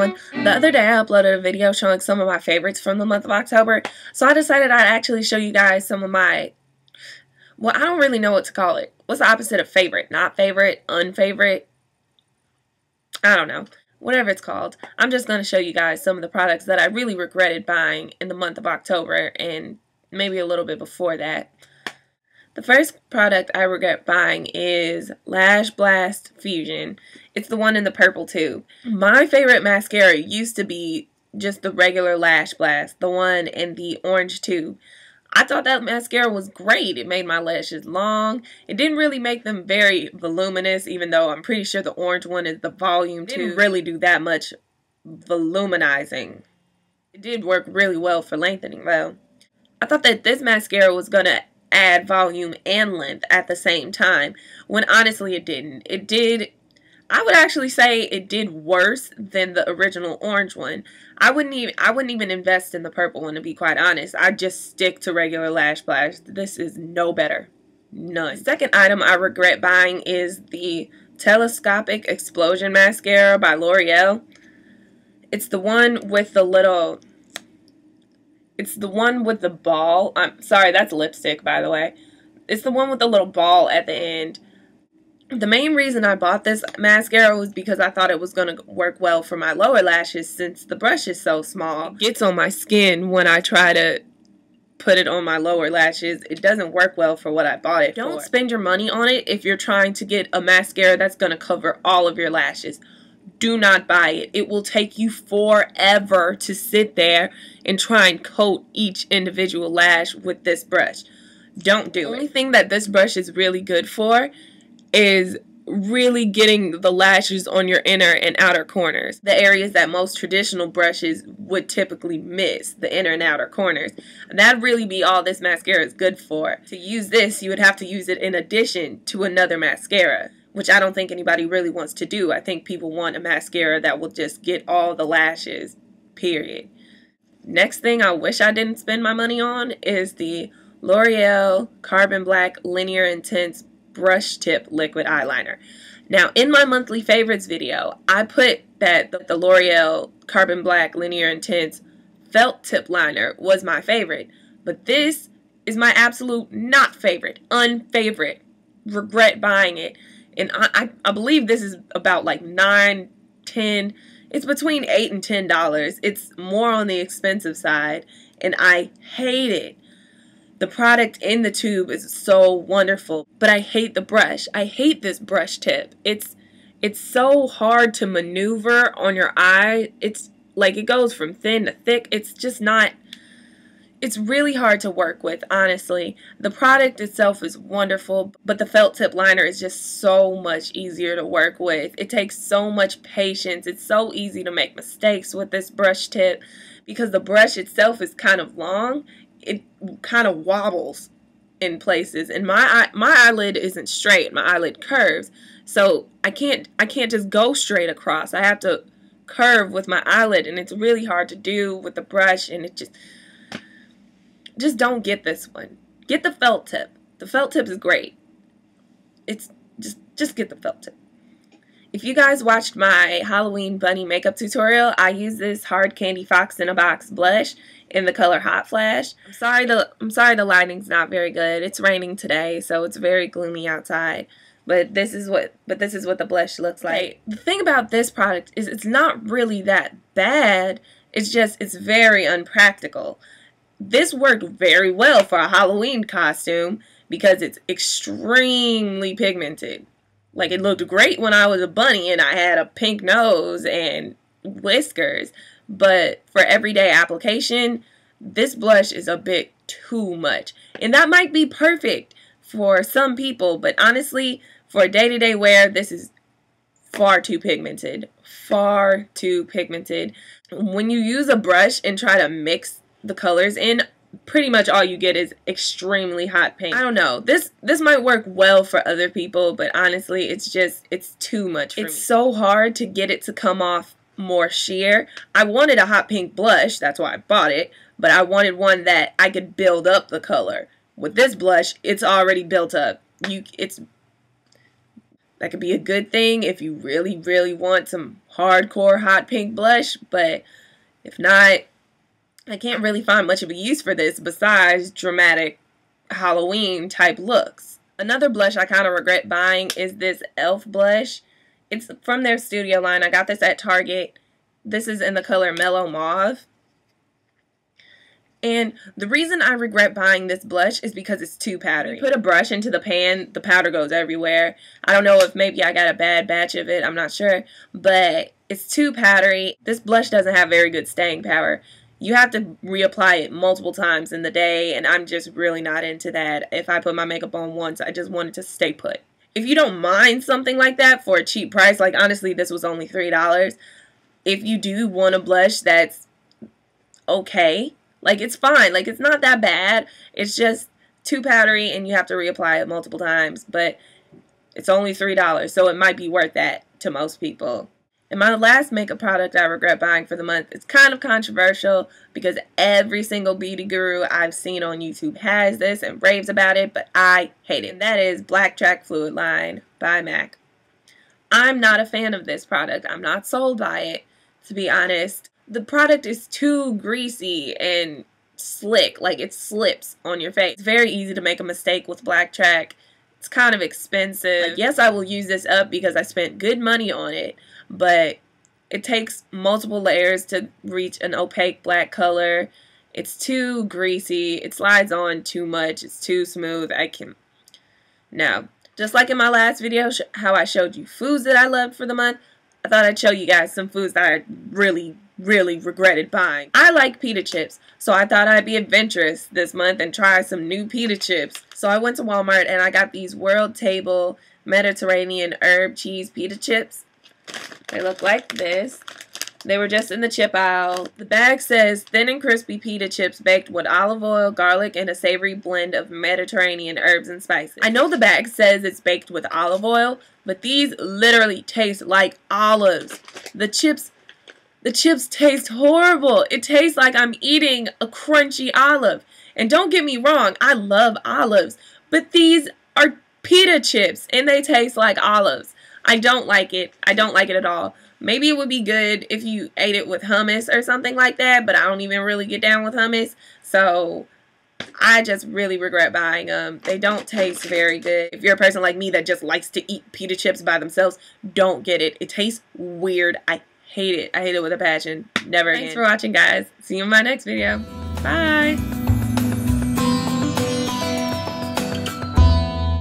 everyone. The other day I uploaded a video showing some of my favorites from the month of October. So I decided I'd actually show you guys some of my, well, I don't really know what to call it. What's the opposite of favorite? Not favorite? Unfavorite? I don't know. Whatever it's called. I'm just going to show you guys some of the products that I really regretted buying in the month of October and maybe a little bit before that. The first product I regret buying is Lash Blast Fusion. It's the one in the purple tube. My favorite mascara used to be just the regular Lash Blast, the one in the orange tube. I thought that mascara was great. It made my lashes long. It didn't really make them very voluminous, even though I'm pretty sure the orange one is the volume tube. It didn't really do that much voluminizing. It did work really well for lengthening though. I thought that this mascara was going to add volume and length at the same time, when honestly it didn't. It did, I would actually say it did worse than the original orange one. I wouldn't even invest in the purple one, to be quite honest. I'd just stick to regular Lash Blast. This is no better. None. The second item I regret buying is the Telescopic Explosion Mascara by L'Oreal. It's the one with the little... It's the one with the ball. I'm sorry, that's lipstick, by the way. It's the one with the little ball at the end. The main reason I bought this mascara was because I thought it was going to work well for my lower lashes since the brush is so small. It gets on my skin when I try to put it on my lower lashes. It doesn't work well for what I bought it for. Don't spend your money on it if you're trying to get a mascara that's going to cover all of your lashes. Do not buy it. It will take you forever to sit there and try and coat each individual lash with this brush. Don't do it. The only thing that this brush is really good for is really getting the lashes on your inner and outer corners. The areas that most traditional brushes would typically miss, the inner and outer corners. And that'd really be all this mascara is good for. To use this, you would have to use it in addition to another mascara, which I don't think anybody really wants to do. I think people want a mascara that will just get all the lashes, period. Next thing I wish I didn't spend my money on is the L'Oreal Carbon Black Linear Intense Brush Tip Liquid Eyeliner. Now, in my monthly favorites video, I put that the L'Oreal Carbon Black Linear Intense Felt Tip Liner was my favorite, but this is my absolute not favorite, unfavorite. Regret buying it. And I believe this is about like $9, $10. It's between $8 and $10. It's more on the expensive side, and I hate it. The product in the tube is so wonderful, but I hate the brush. I hate this brush tip. It's so hard to maneuver on your eye. It's like it goes from thin to thick. It's just not... It's really hard to work with, honestly. The product itself is wonderful, but the felt tip liner is just so much easier to work with. It takes so much patience. It's so easy to make mistakes with this brush tip because the brush itself is kind of long. It kind of wobbles in places, and my eyelid isn't straight. My eyelid curves, so I can't just go straight across. I have to curve with my eyelid, and it's really hard to do with the brush, and it just don't get this one. Get the felt tip. The felt tip is great. It's just get the felt tip. If you guys watched my Halloween bunny makeup tutorial, I used this Hard Candy Fox in a Box blush in the color Hot Flash. I'm sorry the lighting's not very good. It's raining today, so it's very gloomy outside. But this is what the blush looks like. The thing about this product is it's not really that bad. It's very unpractical. This worked very well for a Halloween costume because it's extremely pigmented. Like, it looked great when I was a bunny and I had a pink nose and whiskers. But for everyday application, this blush is a bit too much. And that might be perfect for some people, but honestly, for day-to-day wear, this is far too pigmented. Far too pigmented. When you use a brush and try to mix the colors in, pretty much all you get is extremely hot pink. I don't know. This might work well for other people, but honestly, it's too much for me. It's so hard to get it to come off more sheer. I wanted a hot pink blush, that's why I bought it, but I wanted one that I could build up the color. With this blush, it's already built up. That's That could be a good thing if you really, really want some hardcore hot pink blush, but if not, I can't really find much of a use for this besides dramatic Halloween type looks. Another blush I kind of regret buying is this e.l.f. blush. It's from their studio line. I got this at Target. This is in the color Mellow Mauve. And the reason I regret buying this blush is because it's too powdery. You put a brush into the pan, the powder goes everywhere. I don't know if maybe I got a bad batch of it, I'm not sure. But it's too powdery. This blush doesn't have very good staying power. You have to reapply it multiple times in the day, and I'm just really not into that. If I put my makeup on once, I just want it to stay put. If you don't mind something like that for a cheap price, like honestly, this was only $3. If you do want a blush that's okay, like it's fine, like it's not that bad. It's just too powdery and you have to reapply it multiple times, but it's only $3, so it might be worth that to most people. And my last makeup product I regret buying for the month is kind of controversial because every single beauty guru I've seen on YouTube has this and raves about it, but I hate it. And that is Black Track Fluid Line by MAC. I'm not a fan of this product. I'm not sold by it, to be honest. The product is too greasy and slick, like it slips on your face. It's very easy to make a mistake with Black Track. It's kind of expensive. Like, yes, I will use this up because I spent good money on it, but it takes multiple layers to reach an opaque black color. It's too greasy. It slides on too much. It's too smooth. No. Just like in my last video, how I showed you foods that I loved for the month, I thought I'd show you guys some foods that I really regretted buying. I like pita chips, so I thought I'd be adventurous this month and try some new pita chips. So I went to Walmart and I got these World Table Mediterranean Herb Cheese Pita Chips. They look like this. They were just in the chip aisle. The bag says thin and crispy pita chips baked with olive oil, garlic, and a savory blend of Mediterranean herbs and spices. I know the bag says it's baked with olive oil, but these literally taste like olives. The chips taste horrible. It tastes like I'm eating a crunchy olive. And don't get me wrong, I love olives, but these are pita chips and they taste like olives. I don't like it. I don't like it at all. Maybe it would be good if you ate it with hummus or something like that, but I don't even really get down with hummus, so I just really regret buying them. They don't taste very good. If you're a person like me that just likes to eat pita chips by themselves, don't get it. It tastes weird. I hate it. I hate it with a passion. Never again. Thanks for watching, guys. See you in my next video. Bye.